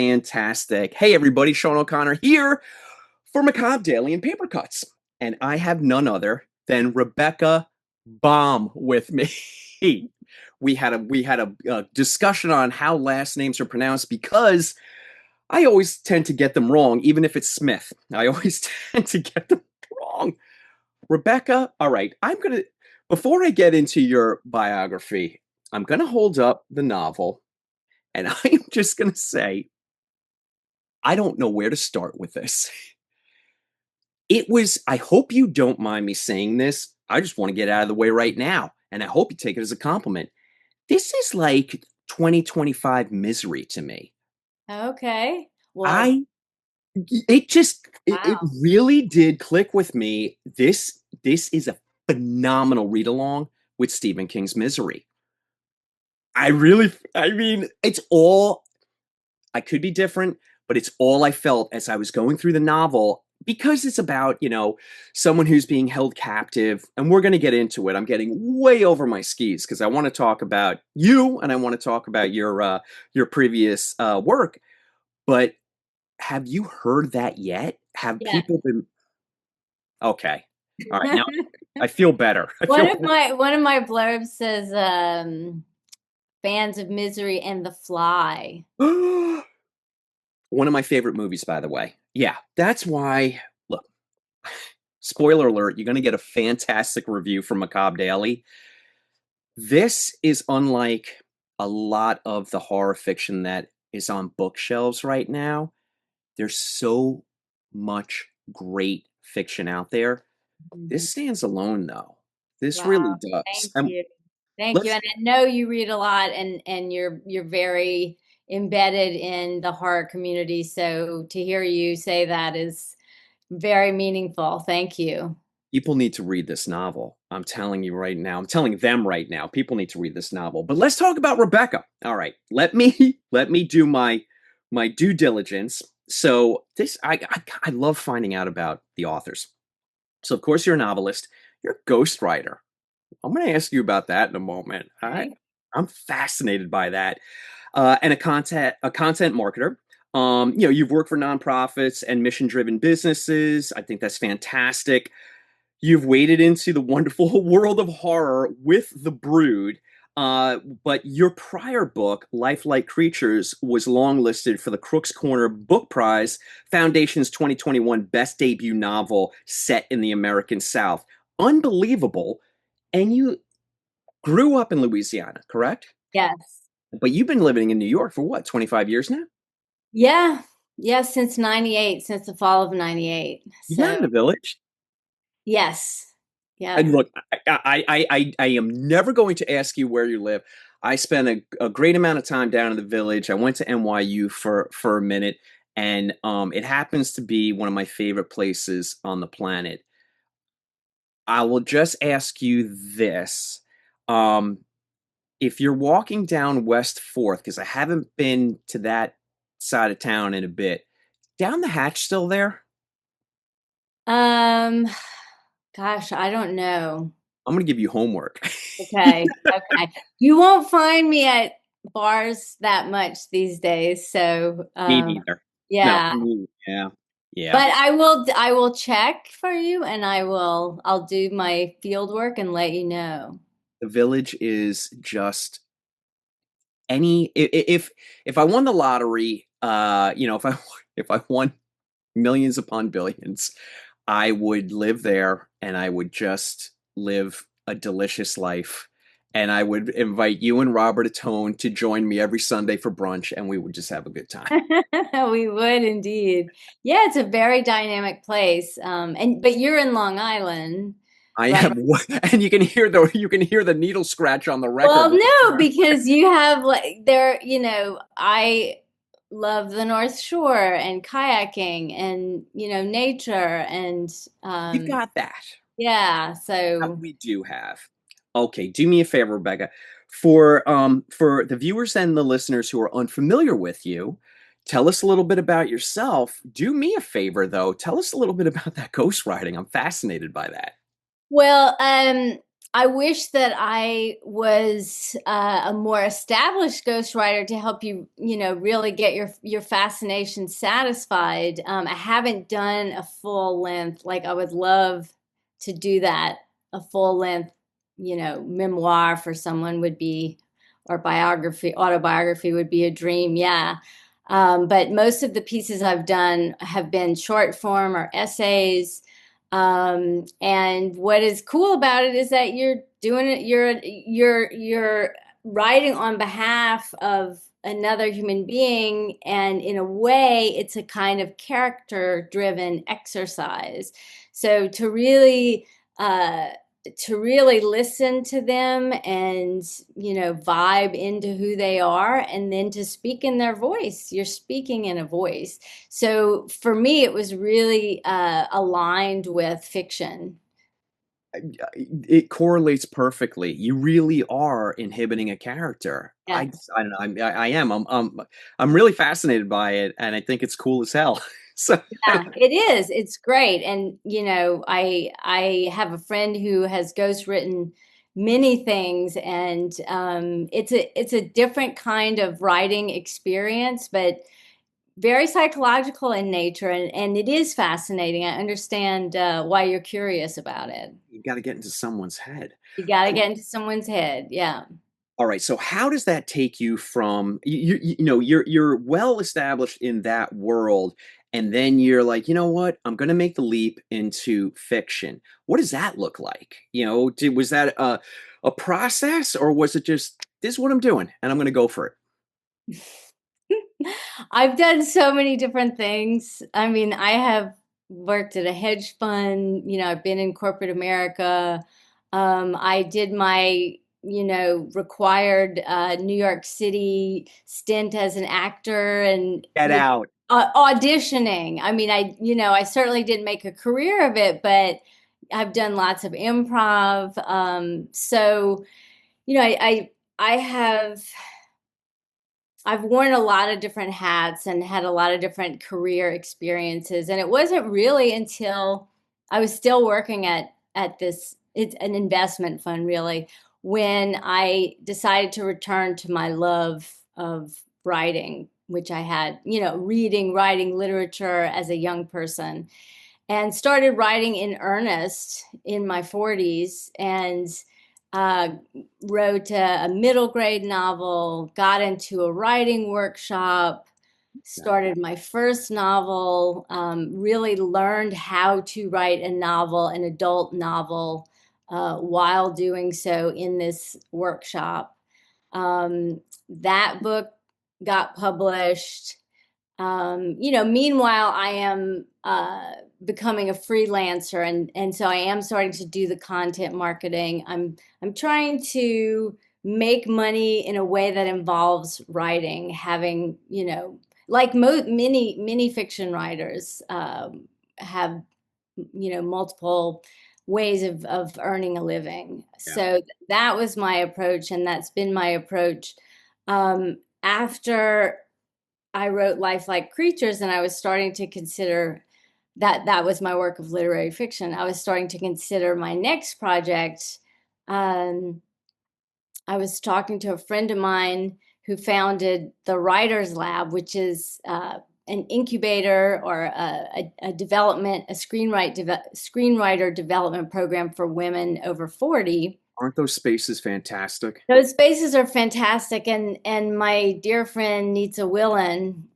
Fantastic. Hey, everybody, Sean O'Connor here for Macabre Daily and Paper Cuts. And I have none other than Rebecca Baum with me. We had a discussion on how last names are pronounced because I always tend to get them wrong, even if it's Smith. I always tend to get them wrong. Rebecca, all right, before I get into your biography, I'm gonna hold up the novel and I'm just gonna say, I don't know where to start with this. I hope you don't mind me saying this. I just want to get out of the way right now. And I hope you take it as a compliment. This is like 2025 misery to me. Okay. Well, I, it wow. really did click with me. This is a phenomenal read along with Stephen King's Misery. I mean, I could be different, but it's all I felt as I was going through the novel because it's about, someone who's being held captive. And we're going to get into it. I'm getting way over my skis because I want to talk about you and I want to talk about your previous work. But have you heard that yet? Have Yeah. people been okay? All right, now I feel better. I One feel of my blurbs says fans of Misery and The Fly. better. One of my favorite movies, by the way. Yeah, that's why. Look, spoiler alert, you're going to get a fantastic review from Macabre Daily. This is unlike a lot of the horror fiction that is on bookshelves right now. There's so much great fiction out there. Mhm. This stands alone, though. This really Wow. does. Thank you. Thank you. Let's And I know you read a lot and you're very embedded in the horror community. So to hear you say that is very meaningful. Thank you. People need to read this novel. I'm telling you right now. I'm telling them right now. People need to read this novel. But let's talk about Rebecca. All right. Let me do my due diligence. So this I love finding out about the authors. So of course you're a novelist. You're a ghostwriter. I'm going to ask you about that in a moment. Okay. I'm fascinated by that. And a content marketer. You've worked for nonprofits and mission driven businesses. I think that's fantastic. You've waded into the wonderful world of horror with the Brood. But your prior book, Lifelike Creatures, was longlisted for the Crooks Corner Book Prize, Foundation's 2021 Best Debut Novel set in the American South. Unbelievable. And you grew up in Louisiana, correct? Yes. But you've been living in New York for what, 25 years now? Yeah. Yeah, since 98, since the fall of 98. You're not So in the village. yes. And Yes. look, I am never going to ask you where you live. I spent a great amount of time down in the village. I went to NYU for a minute, and it happens to be one of my favorite places on the planet. I will just ask you this. Um, if you're walking down West 4th, because I haven't been to that side of town in a bit, down the hatch still there? Um, gosh, I don't know. I'm going to give you homework. Okay. Okay. You won't find me at bars that much these days. So, Me neither. No. yeah. Yeah. Yeah. But I will check for you and I'll do my field work and let you know. The village is just if I won the lottery, if I if I won millions upon billions, I would live there and I would just live a delicious life. And I would invite you and Robert Atone to join me every Sunday for brunch, and we would just have a good time. We would indeed. Yeah, it's a very dynamic place. But you're in Long Island, I right? am, and you can hear the needle scratch on the record. Well, no, because you have like there, I love the North Shore and kayaking and, nature and You've um got that. yeah, That so we do have. Okay, do me a favor, Rebecca. For the viewers and the listeners who are unfamiliar with you, tell us a little bit about yourself. Do me a favor though. Tell us a little bit about that ghostwriting. I'm fascinated by that. well, I wish that I was a more established ghostwriter to help you, really get your fascination satisfied. I haven't done a full length, like I would love to do that. A full length, memoir for someone would be, or biography, autobiography would be a dream. Yeah. But most of the pieces I've done have been short form or essays. And what is cool about it is that you're doing it, you're writing on behalf of another human being, and in a way it's a kind of character driven exercise. So uh to really listen to them and vibe into who they are, and then to speak in their voice. You're speaking in a voice. So for me, it was really aligned with fiction. It correlates perfectly. You really are inhibiting a character. Yeah. I don't know. I am. I'm really fascinated by it, and I think it's cool as hell. So Yeah, it is. It's great. And I have a friend who has ghostwritten many things, and it's a different kind of writing experience, but very psychological in nature, and it is fascinating. I understand why you're curious about it. you got to get into someone's head. You got to get into someone's head. Yeah. All right. So how does that take you from you're well established in that world, and then you're like, you know what? I'm going to make the leap into fiction. What does that look like? Was that a process, or was it just this is what I'm doing and I'm going to go for it? I've done so many different things. I mean, I have worked at a hedge fund, I've been in corporate America. I did my, required New York City stint as an actor, and Get out. auditioning. I mean, I certainly didn't make a career of it, but I've done lots of improv. So, I have. I've worn a lot of different hats and had a lot of different career experiences. And it wasn't really until I was still working at this, it's an investment fund really, when I decided to return to my love of writing, which I had, reading, writing literature as a young person, and started writing in earnest in my 40s. And uh, wrote a middle grade novel, got into a writing workshop, started my first novel, really learned how to write a novel, an adult novel, while doing so in this workshop. That book got published. Meanwhile, I am becoming a freelancer, and so I am starting to do the content marketing. I'm trying to make money in a way that involves writing, having, like many fiction writers have, multiple ways of earning a living. Yeah. So that was my approach, and that's been my approach. After I wrote Lifelike Creatures, and I was starting to consider that was my work of literary fiction. I was starting to consider my next project. Um, I was talking to a friend of mine who founded the Writers Lab, which is an incubator or a development, a screenwriter development program for women over 40. Aren't those spaces fantastic? Those spaces are fantastic, and my dear friend Nitsa Willen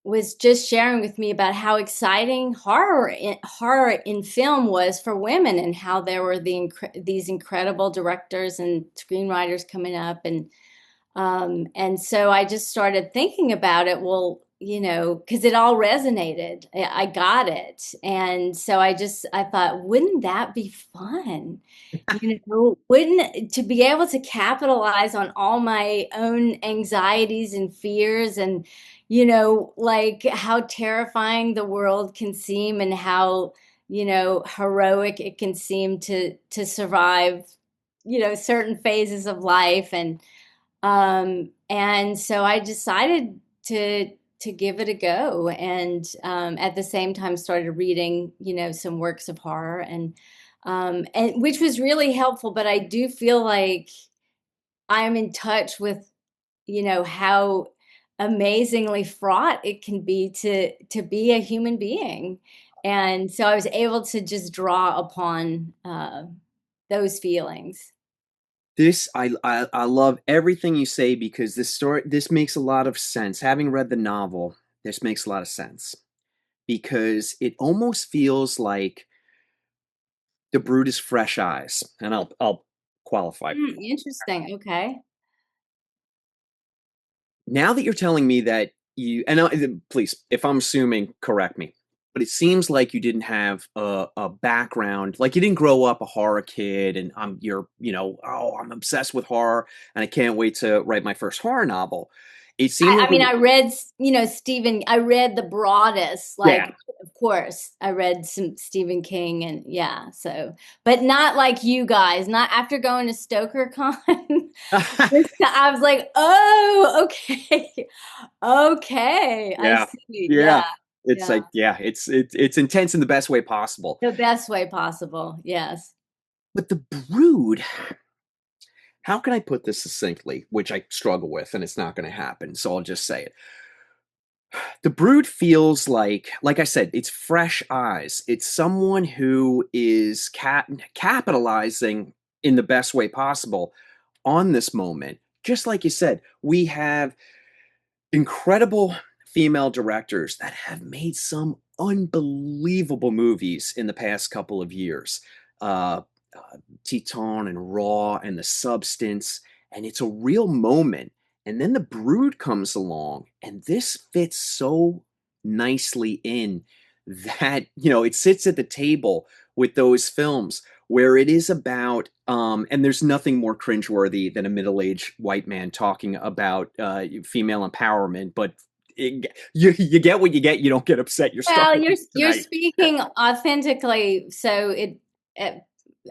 was just sharing with me about how exciting horror in film was for women, and how there were these incredible directors and screenwriters coming up, and so I just started thinking about it. Well, because it all resonated. I got it. And so I thought, wouldn't that be fun? Wouldn't to be able to capitalize on all my own anxieties and fears, and, like how terrifying the world can seem, and how, heroic it can seem to survive, certain phases of life. And so I decided to give it a go, and at the same time started reading, some works of horror, and and which was really helpful. But I do feel like I'm in touch with, how amazingly fraught it can be to be a human being. And so I was able to just draw upon those feelings. I love everything you say because this makes a lot of sense. Having read the novel, this makes a lot of sense because it almost feels like the Brood is fresh eyes, and I'll qualify. Interesting. Okay. Now that you're telling me that please, if I'm assuming, correct me, but it seems like you didn't have a background, like you didn't grow up a horror kid, and I'm obsessed with horror, and I can't wait to write my first horror novel. It seemed I like mean, I read, Stephen, I read the broadest, yeah. like, of course, I read some Stephen King and yeah, so, but not like you guys, not after going to StokerCon. I was like, oh, okay. Okay, I Yeah, see. Yeah, yeah. It's yeah. like it's intense in the best way possible. The best way possible. Yes. But the Brood, how can I put this succinctly, which I struggle with, and it's not going to happen, so I'll just say it. The Brood feels like I said, it's fresh eyes. It's someone who is capitalizing in the best way possible on this moment. Just like you said, we have incredible female directors that have made some unbelievable movies in the past couple of years. Uh, Teton and Raw and The Substance, and it's a real moment. And then The Brood comes along, and this fits so nicely in that, it sits at the table with those films where it is about, and there's nothing more cringeworthy than a middle-aged white man talking about female empowerment, but you get what you get. You don't get upset. You're Well, starting you're tonight. speaking authentically, so it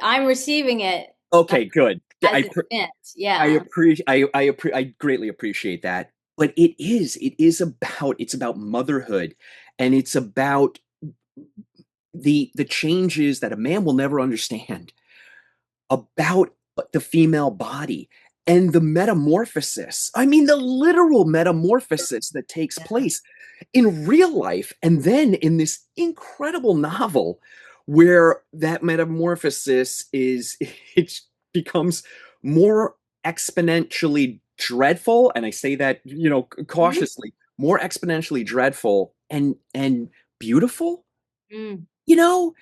I'm receiving it Okay, good. as it's meant. I Yeah. appreciate I greatly appreciate that. But it's about motherhood, and it's about the changes that a man will never understand about the female body and the metamorphosis. I mean, the literal metamorphosis that takes Yeah. place in real life and then in this incredible novel where that metamorphosis is it becomes more exponentially dreadful, and I say that Mhm. cautiously, more exponentially dreadful and beautiful, Mm. you know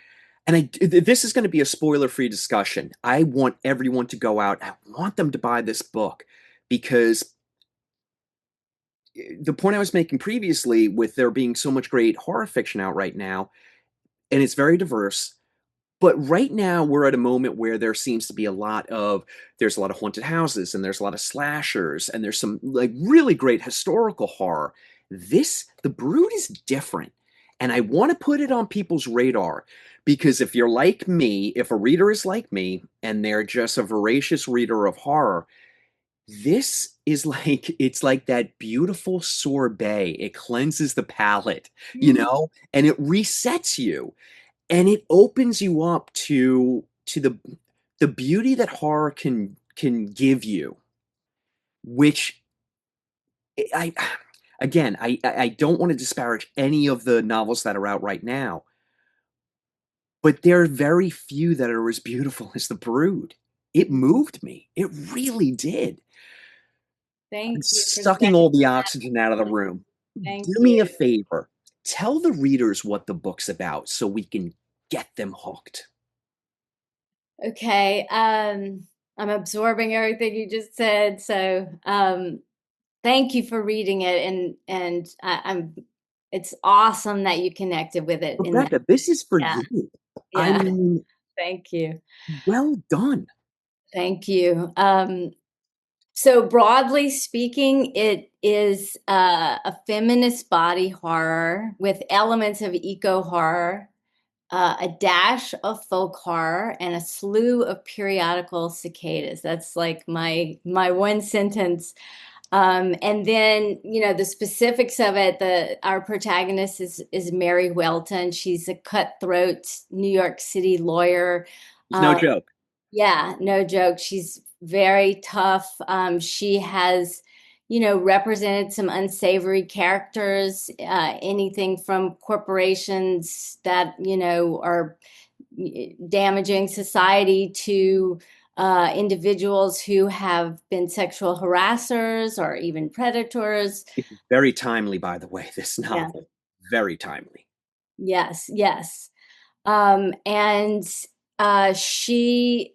and this is going to be a spoiler-free discussion. I want everyone to go out. I want them to buy this book because the point I was making previously with there being so much great horror fiction out right now, and it's very diverse. But right now we're at a moment where there's a lot of haunted houses, and there's a lot of slashers, and there's some like really great historical horror. The Brood is different. And I want to put it on people's radar because if you're like me, if a reader is like me and they're just a voracious reader of horror, this is like it's like that beautiful sorbet. It cleanses the palate, Mm. and it resets you, and it opens you up to the beauty that horror can give you, which I again I don't want to disparage any of the novels that are out right now, but there are very few that are as beautiful as The Brood. It moved me. It really did. I'm Thank you for sucking saying all the that. oxygen out of the room. Thank Do me a you. favor. Tell the readers what the book's about so we can get them hooked. Okay. I'm absorbing everything you just said. So, thank you for reading it, and I'm. It's awesome that you connected with it in that. Rebecca, this is for Yeah. you. I Yeah. mean, Thank you. well done. Thank you. So broadly speaking, it is a feminist body horror with elements of eco horror, a dash of folk horror, and a slew of periodical cicadas. That's like my one sentence. And then, the specifics of it, our protagonist is Mary Whelton. She's a cutthroat New York City lawyer, It's no joke. Yeah, no joke. She's very tough. She has, represented some unsavory characters, anything from corporations that, are damaging society to individuals who have been sexual harassers or even predators. It's very timely, by the way, this Yeah. novel. Very timely. Yes, yes. And she,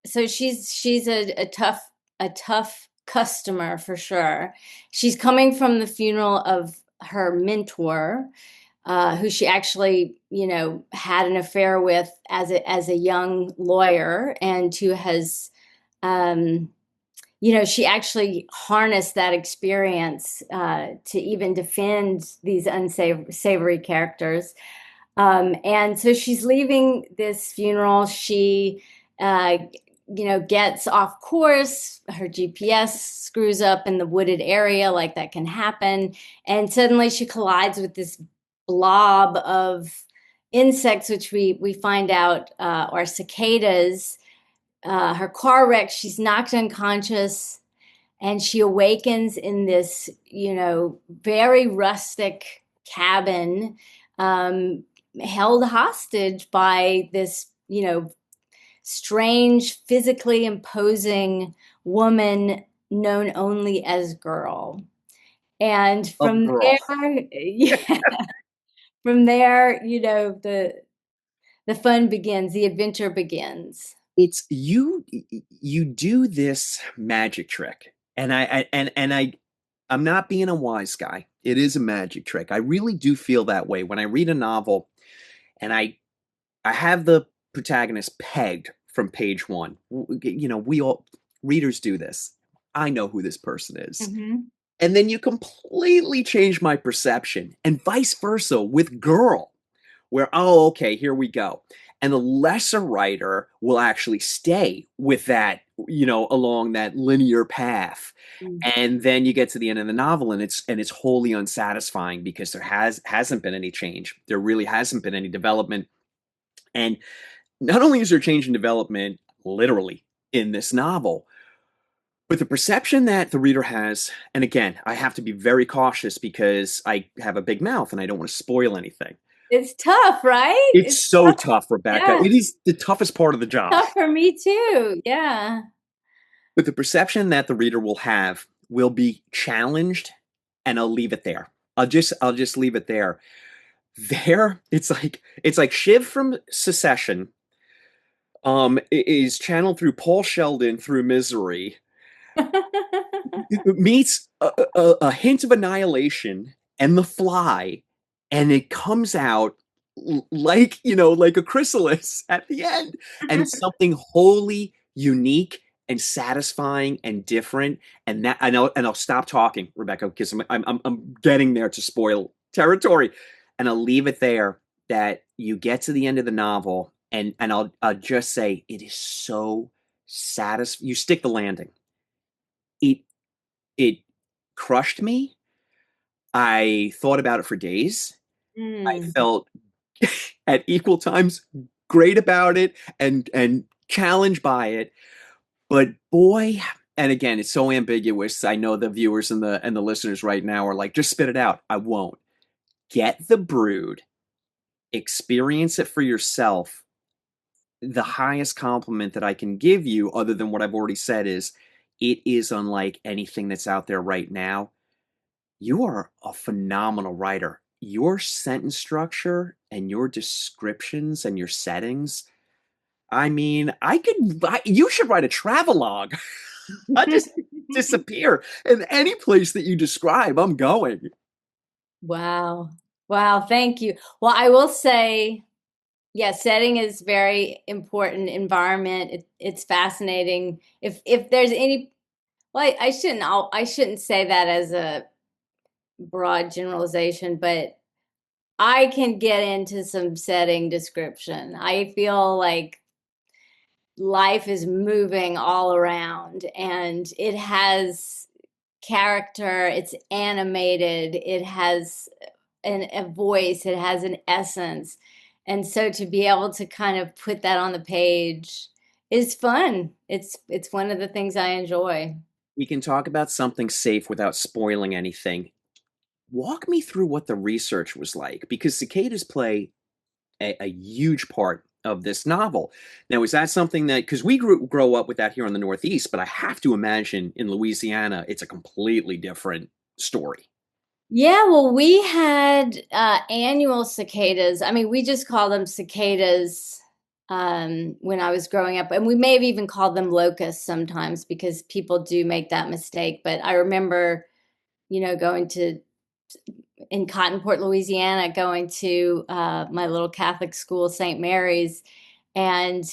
so she's a tough customer for sure. She's coming from the funeral of her mentor, who she actually, had an affair with as a young lawyer, and who has, um, she actually harnessed that experience to even defend these unsavory characters. And so she's leaving this funeral. She, uh, gets off course. Her GPS screws up in the wooded area, like that can happen. And suddenly she collides with this blob of insects, which we find out are cicadas. Her car wrecks. She's knocked unconscious, and she awakens in this, very rustic cabin, held hostage by this, strange, physically imposing woman known only as Girl. And A from girl. there, yeah, from there, the fun begins, the adventure begins. It's you do this magic trick. And I'm not being a wise guy. It is a magic trick. I really do feel that way when I read a novel and I have the protagonist pegged from page one. We all readers do this. I know who this person is. Mhm. And then you completely change my perception, and vice versa with Girl, where, oh, okay, here we go. And the lesser writer will actually stay with that, along that linear path. Mm. And then you get to the end of the novel, and it's wholly unsatisfying because there hasn't been any change. There really hasn't been any development. And not only is there change in development, literally, in this novel, but the perception that the reader has, and again, I have to be very cautious because I have a big mouth and I don't want to spoil anything. It's tough, right? It's It's so tough. tough, Rebecca. Yeah, It is the toughest part of the job. tough for me too. Yeah. But the perception that the reader will have will be challenged, and I'll leave it there. I'll just leave it there. There, it's like Shiv from Secession is channeled through Paul Sheldon through Misery, meets a hint of Annihilation and The Fly, and it comes out like a chrysalis at the end, and it's something wholly unique and satisfying and different. And that I know, and I'll stop talking, Rebecca, because I'm getting there to spoil territory, and I'll leave it there. That you get to the end of the novel, and I'll just say it is so satisfying. You stick the landing. It it crushed me. I thought about it for days. I Mm. felt at equal times great about it and challenged by it. But boy, and again, it's so ambiguous. I know the viewers and the listeners right now are like, just spit it out. I won't. Get the Brood, experience it for yourself. The highest compliment that I can give you, other than what I've already said, is it is unlike anything that's out there right now. You are a phenomenal writer. Your sentence structure and your descriptions and your settings. I mean, you should write a travelogue. I just disappear. In any place that you describe, I'm going. Wow. Wow. Thank you. Well, I will say, yeah, setting is very important. Environment. It's fascinating. If there's any, well, I shouldn't say that as a broad generalization, but I can get into some setting description. I feel like life is moving all around, and it has character, it's animated, it has a voice, it has an essence. And so to be able to kind of put that on the page is fun. It's one of the things I enjoy. We can talk about something safe without spoiling anything. Walk me through what the research was like, because cicadas play a huge part of this novel. Now, is that something that, because we grow up with that here in the Northeast, but I have to imagine in Louisiana, it's a completely different story. Yeah, well, we had annual cicadas. I mean, we just call them cicadas when I was growing up, and we may have even called them locusts sometimes because people do make that mistake. But I remember, going to in Cottonport, Louisiana, going to my little Catholic school, St. Mary's, and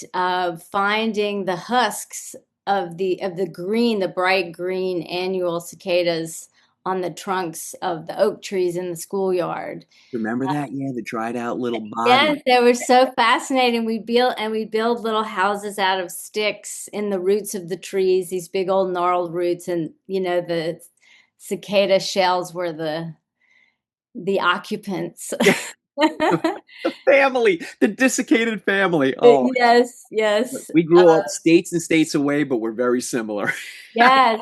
finding the husks of the green, the bright green annual cicadas on the trunks of the oak trees in the schoolyard. Remember that? Yeah, the dried out little Yes, body. they were so fascinating. We build little houses out of sticks in the roots of the trees, these big old gnarled roots, and the cicada shells were the occupants. Yeah, the family, the desiccated family. Oh, Yes, yes. we grew up states and states away, but we're very similar. Yes.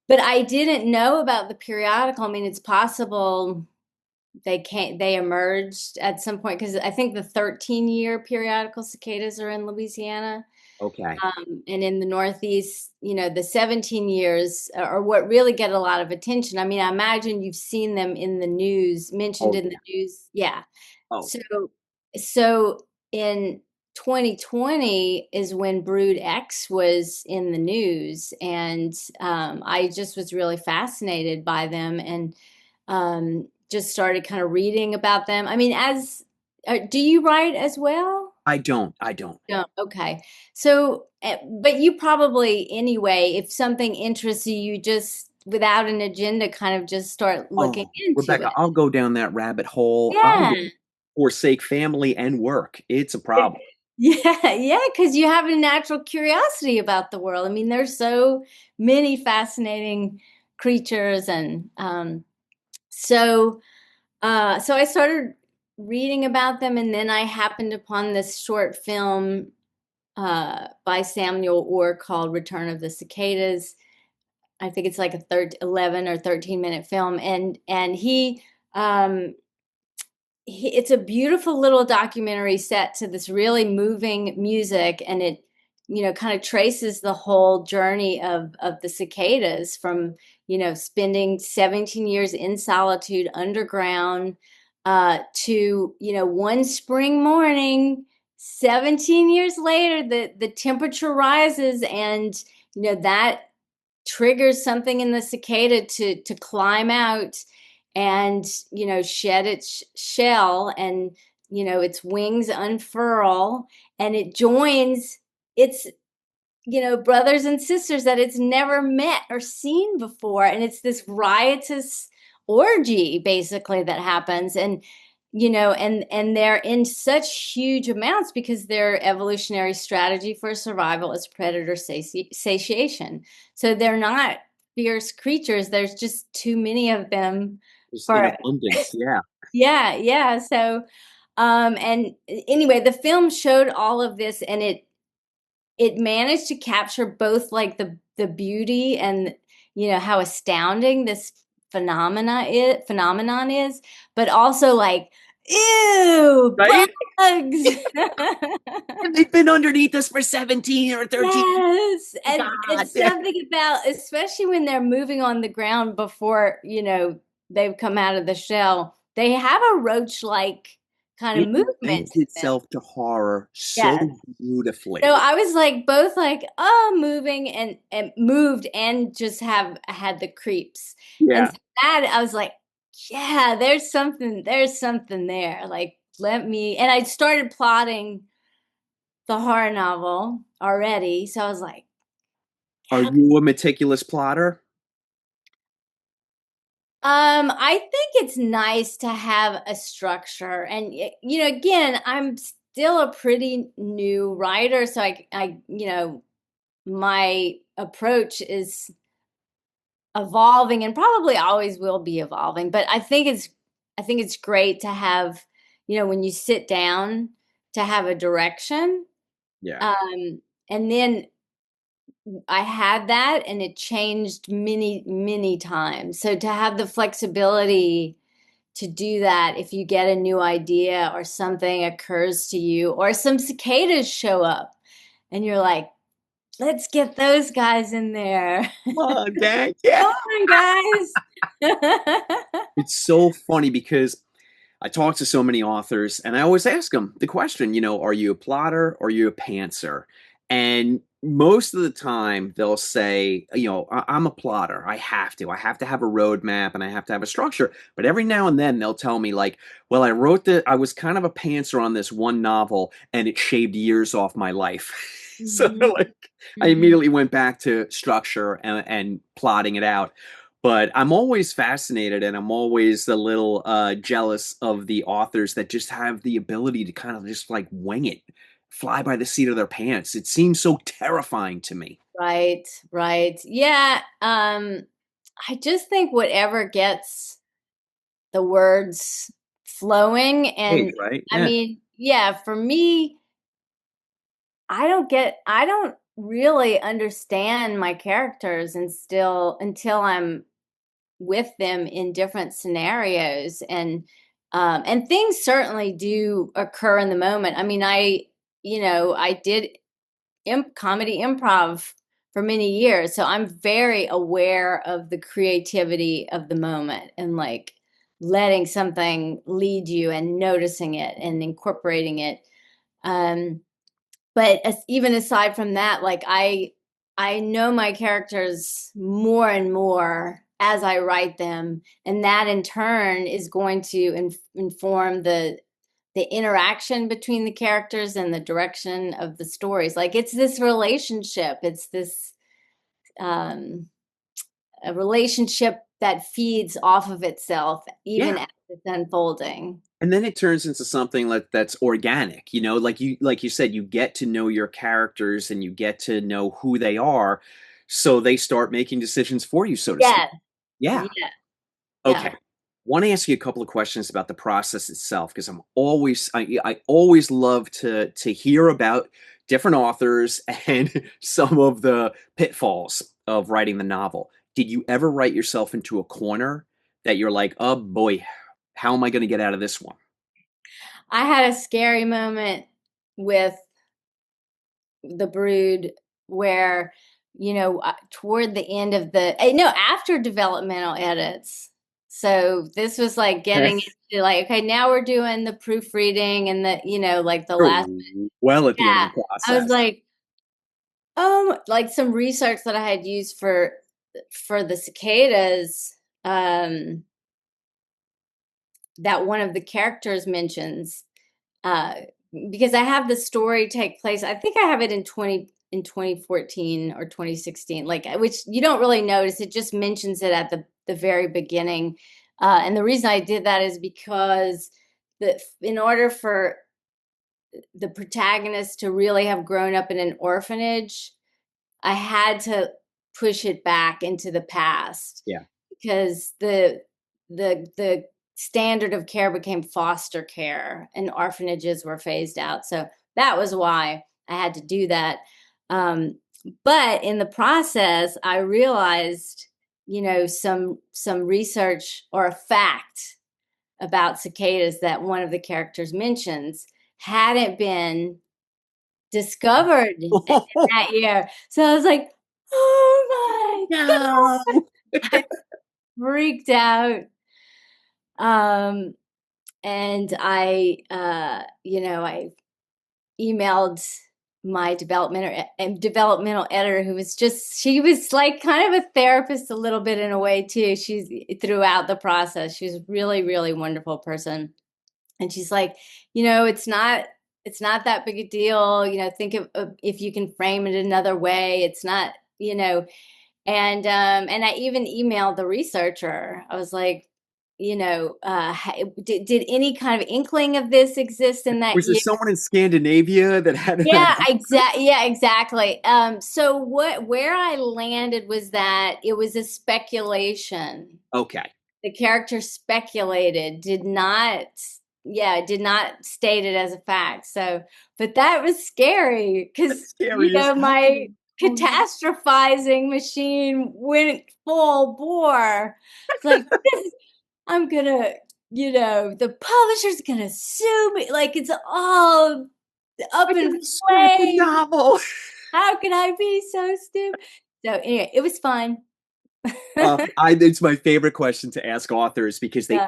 But I didn't know about the periodical. I mean, it's possible they emerged at some point because I think the 13-year periodical cicadas are in Louisiana. Okay. And in the Northeast, the 17 years are what really get a lot of attention. I mean, I imagine you've seen them in the news, mentioned Oh, in yeah. the news. Yeah. Oh, So, so in 2020 is when Brood X was in the news, and I just was really fascinated by them, and just started kind of reading about them. I mean, do you write as well? I don't. I don't. No, okay. So, but you probably, anyway, if something interests you, you just, without an agenda, kind of just start looking Oh, into Rebecca, it. I'll go down that rabbit hole. I Yeah. will forsake family and work. It's a problem. Yeah, yeah, because you have a natural curiosity about the world. I mean, there's so many fascinating creatures, and so I started reading about them, and then I happened upon this short film by Samuel Orr called Return of the Cicadas. I think it's like a 11 or 13-minute film, and um, it's a beautiful little documentary set to this really moving music, and it kind of traces the whole journey of the cicadas from spending 17 years in solitude underground to one spring morning 17 years later the temperature rises, and that triggers something in the cicada to climb out and shed its shell, and its wings unfurl, and it joins its brothers and sisters that it's never met or seen before, and it's this riotous orgy basically that happens, and and they're in such huge amounts because their evolutionary strategy for survival is predator satiation. So they're not fierce creatures, there's just too many of them Just in for abundance. Yeah. yeah, yeah. So and anyway, the film showed all of this, and it managed to capture both like the beauty and how astounding this phenomenon is, but also like ew, Right? bugs. And they've been underneath us for 17 or 13. Yes, and God. it's something about, especially when they're moving on the ground before they've come out of the shell, they have a roach-like kind of It movement lends to them. itself to horror so Yes. So beautifully. I was like both like, oh, moving and moved, and just have had the creeps. And Yeah. so that I was like, yeah, there's something there. Like, and I started plotting the horror novel already. So I was like, Are how you a meticulous plotter? I think it's nice to have a structure. And again, I'm still a pretty new writer, so my approach is evolving and probably always will be evolving, but I think it's great to have when you sit down to have a direction. Yeah. And then I had that and it changed many, many times. So to have the flexibility to do that if you get a new idea or something occurs to you or some cicadas show up and you're like, let's get those guys in there. Come on, gang. Yeah. Come on, guys. It's so funny because I talk to so many authors and I always ask them the question, are you a plotter or are you a pantser? And most of the time they'll say, I'm a plotter. I have to have a roadmap and I have to have a structure. But every now and then they'll tell me like, well, I was kind of a pantser on this one novel and it shaved years off my life. So Mhm. like I Mhm. immediately went back to structure and plotting it out. But I'm always fascinated and I'm always a little jealous of the authors that just have the ability to kind of just like wing it, fly by the seat of their pants. It seems so terrifying to me. Right, right. Yeah. I just think whatever gets the words flowing. Page, And right? I Yeah. mean, yeah, for me, I don't really understand my characters and still until I'm with them in different scenarios. And things certainly do occur in the moment. I mean, I did comedy improv for many years, so I'm very aware of the creativity of the moment and like letting something lead you and noticing it and incorporating it. um but even aside from that, like I know my characters more and more as I write them, and that in turn is going to inform the interaction between the characters and the direction of the stories. Like it's this relationship, it's this um a relationship that feeds off of itself even Yeah. as it's unfolding. And then it turns into something that's organic, like you said, you get to know your characters and you get to know who they are, so they start making decisions for you, so to speak. Yeah, Yeah. yeah, yeah. Okay. Want to ask you a couple of questions about the process itself because I always love to hear about different authors and some of the pitfalls of writing the novel. Did you ever write yourself into a corner that you're like, oh boy, how am I going to get out of this one? I had a scary moment with the Brood where, toward the end of no, after developmental edits. So this was like Okay. getting into like, okay, now we're doing the proofreading and like the last, Well, at the end of yeah, the I was process. like, like some research that I had used for the cicadas, that one of the characters mentions, uh, because I have the story take place. I think I have it in 2014 or 2016, like which you don't really notice. It just mentions it at the very beginning, and the reason I did that is because in order for the protagonist to really have grown up in an orphanage, I had to push it back into the past Yeah. because the standard of care became foster care and orphanages were phased out. So that was why I had to do that. Um, but in the process, I realized, some research or a fact about cicadas that one of the characters mentions hadn't been discovered in that year. So I was like, oh my No. God. I freaked out. Um, and I emailed my developmental editor, who was she was like kind of a therapist a little bit in a way too. She's throughout the process. She's a really, really wonderful person. And she's like, it's not that big a deal. Think of if you can frame it another way. It's not, and I even emailed the researcher. I was like, did any kind of inkling of this exist in that Was there year? someone in Scandinavia that had an Yeah, idea? exactly. So where I landed was that it was a speculation. Okay. The character speculated, did not yeah, did not state it as a fact. So, but that was scary because, That's scary as my hell. Oh no. catastrophizing machine went full bore. It's like, I'm gonna, the publisher's gonna sue me. Like it's all I up in gotta scrap the flames. novel. How can I be so stupid? So anyway, it was fun. It's my favorite question to ask authors because they Yeah.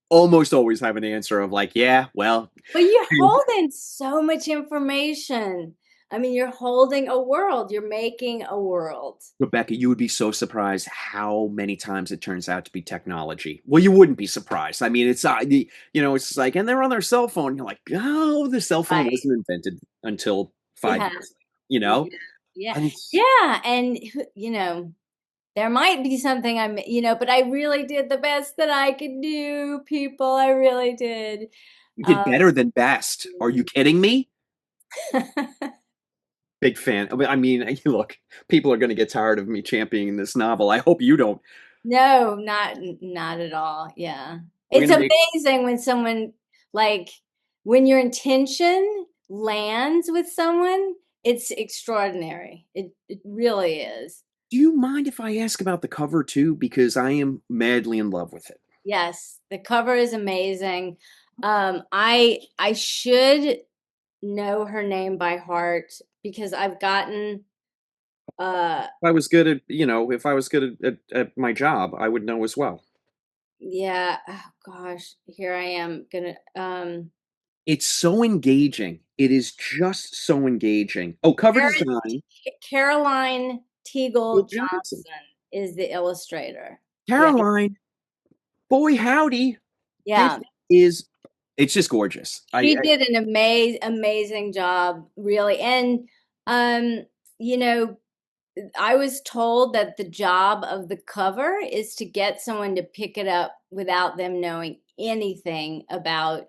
almost always have an answer of like, yeah, well, But you're holding so much information. I mean, you're holding a world. You're making a world. Rebecca, you would be so surprised how many times it turns out to be technology. Well, you wouldn't be surprised. I mean, it's like, and they're on their cell phone. You're like, oh, the cell phone Right. wasn't invented until five Yeah. years later, you Yeah. know? Yeah. And Yeah. And, there might be something but I really did the best that I could do, people. I really did. you did Um, better than best. Are you kidding me? Big fan. I mean, look, people are going to get tired of me championing this novel. I hope you don't. no, not at all. Yeah. We're It's going to make amazing when someone like when your intention lands with someone, it's extraordinary. It really is. Do you mind if I ask about the cover too? Because I am madly in love with it. Yes, the cover is amazing. I should know her name by heart because I've gotten uh If I was good at, if I was good at my job, I would know as well. yeah, oh gosh, here I am gonna It's so engaging. It is just so engaging. Oh, cover Karen, design, Caroline Will Teagle Johnson. Johnson is the illustrator. Yeah, Caroline, boy howdy. This yeah. is, it's just gorgeous. She did an amazing job, really. And um, you know, I was told that the job of the cover is to get someone to pick it up without them knowing anything about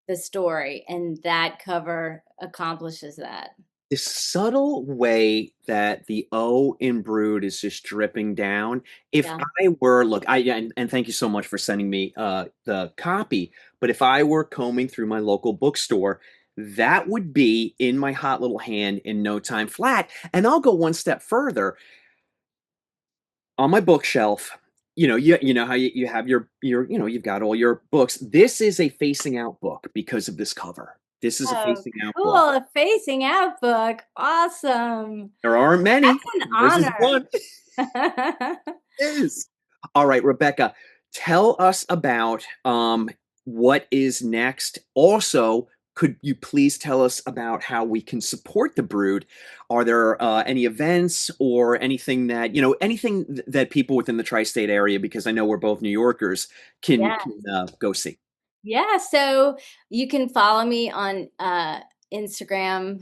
the story, and that cover accomplishes that. this subtle way that the O in Brood is just dripping down. If Yeah. I were, look, and thank you so much for sending me the copy. But if I were combing through my local bookstore, that would be in my hot little hand in no time flat. And I'll go one step further. On my bookshelf, you know how you have you've got all your books. This is a facing out book because of this cover. This is a Oh, facing out cool. book. A facing out book. Awesome. There aren't many. That's an This is honor. one. Is. All right, Rebecca, tell us about what is next. Also, could you please tell us about how we can support the Brood? Are there any events or anything that, that people within the tri-state area, because I know we're both New Yorkers, can, Yeah. can go see? Yeah. So you can follow me on Instagram.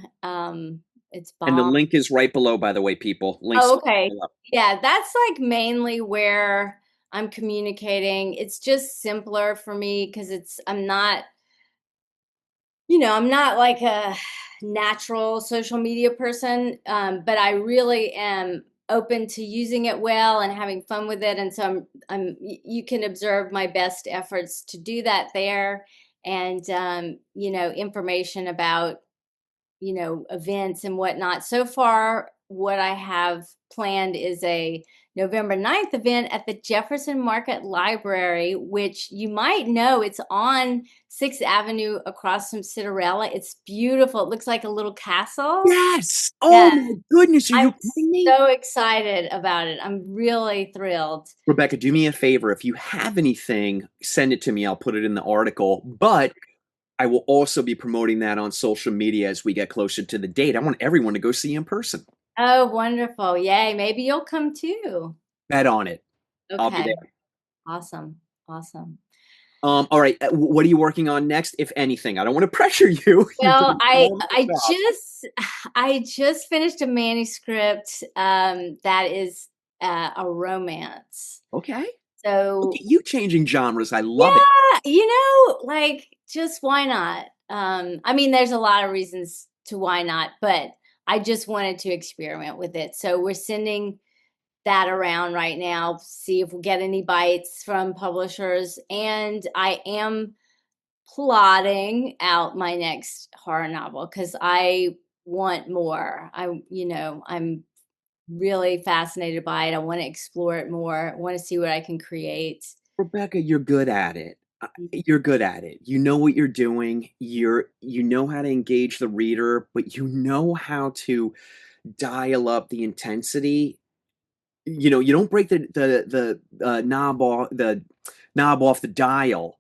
It's And the Baum. link is right below, by the way, people. Links Oh, okay. below. Yeah, that's like mainly where I'm communicating. It's just simpler for me because I'm not like a natural social media person, but I really am open to using it well and having fun with it. And so you can observe my best efforts to do that there. And, information about events and whatnot. So far, what I have planned is a November 9th event at the Jefferson Market Library, which you might know it's on 6th Avenue across from Citarella. It's beautiful. It looks like a little castle. Yes. Oh Yeah, my goodness, are you I'm kidding me? so excited about it. I'm really thrilled. Rebecca, do me a favor. If you have anything, send it to me. I'll put it in the article. But I will also be promoting that on social media as we get closer to the date. I want everyone to go see in person. Oh, wonderful. Yay. Maybe you'll come too. Bet on it. I'll be Okay. there. Awesome. Awesome. All right. What are you working on next, if anything? I don't want to pressure you. You're Well, doing a I phenomenal I job. just I just finished a manuscript that is a romance. Okay. Look So at you changing genres. I love it. yeah, like just why not? I mean, there's a lot of reasons to why not, but I just wanted to experiment with it. So we're sending that around right now, see if we get any bites from publishers, and I am plotting out my next horror novel because I want more. I'm really fascinated by it. I want to explore it more. I want to see what I can create. Rebecca, you're good at it. You're good at it. You know what you're doing. You know how to engage the reader, but you know how to dial up the intensity. You don't break the knob off the dial.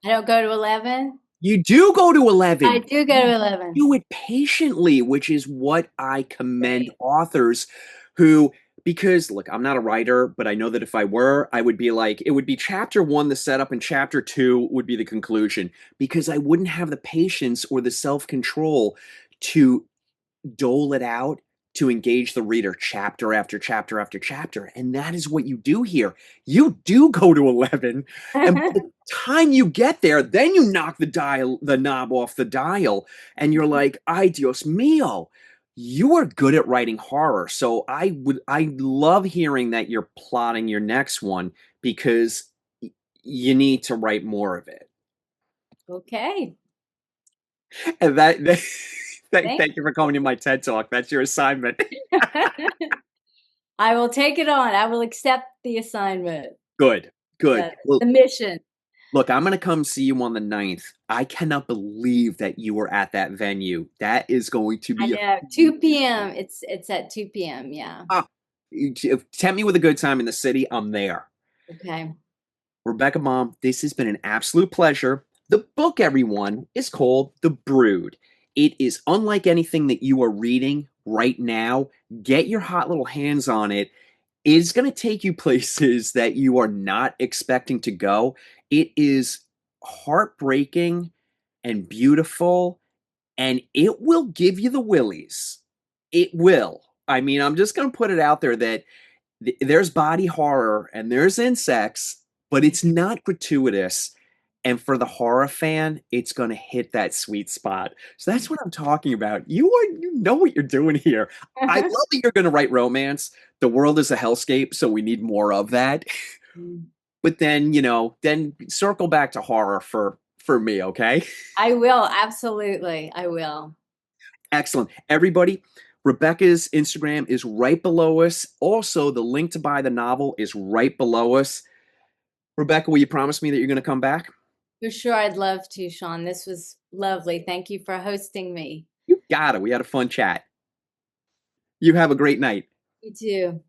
I don't go to 11. You do go to I 11. do go You to 11. do it patiently, which is what I commend Great. authors who, because look, I'm not a writer, but I know that if I were, I would be like, it would be chapter one, the setup, and chapter two would be the conclusion, because I wouldn't have the patience or the self control to dole it out to engage the reader chapter after chapter after chapter. And that is what you do here. You do go to 11. And by the time you get there, then you knock the knob off the dial, and you're like, ay Dios mío. You are good at writing horror. So I love hearing that you're plotting your next one because you need to write more of it. Okay. And Thank thank you for coming to my TED Talk. That's your assignment. I will take it on. I will accept the assignment. Good, good. Yeah, Well, the mission. look, I'm going to come see you on the 9th. I cannot believe that you were at that venue. That is going to I be a know. 2 p.m. It's at 2 p.m. Yeah. ah, tempt me with a good time in the city. I'm there. Okay. Rebecca Baum, this has been an absolute pleasure. The book, everyone, is called The Brood. It is unlike anything that you are reading right now. Get your hot little hands on it. It's going to take you places that you are not expecting to go. It is heartbreaking and beautiful, and it will give you the willies. It will. I mean, I'm just going to put it out there that there's body horror and there's insects, but it's not gratuitous. And for the horror fan, it's going to hit that sweet spot. So that's what I'm talking about. You know what you're doing here. I love that you're going to write romance. The world is a hellscape, so we need more of that. But then, then circle back to horror for me, okay? I will. Absolutely. I will. Excellent. Everybody, Rebecca's Instagram is right below us. Also, the link to buy the novel is right below us. Rebecca, will you promise me that you're going to come back? For sure. I'd love to, Sean. This was lovely. Thank you for hosting me. You got it. We had a fun chat. You have a great night. You too.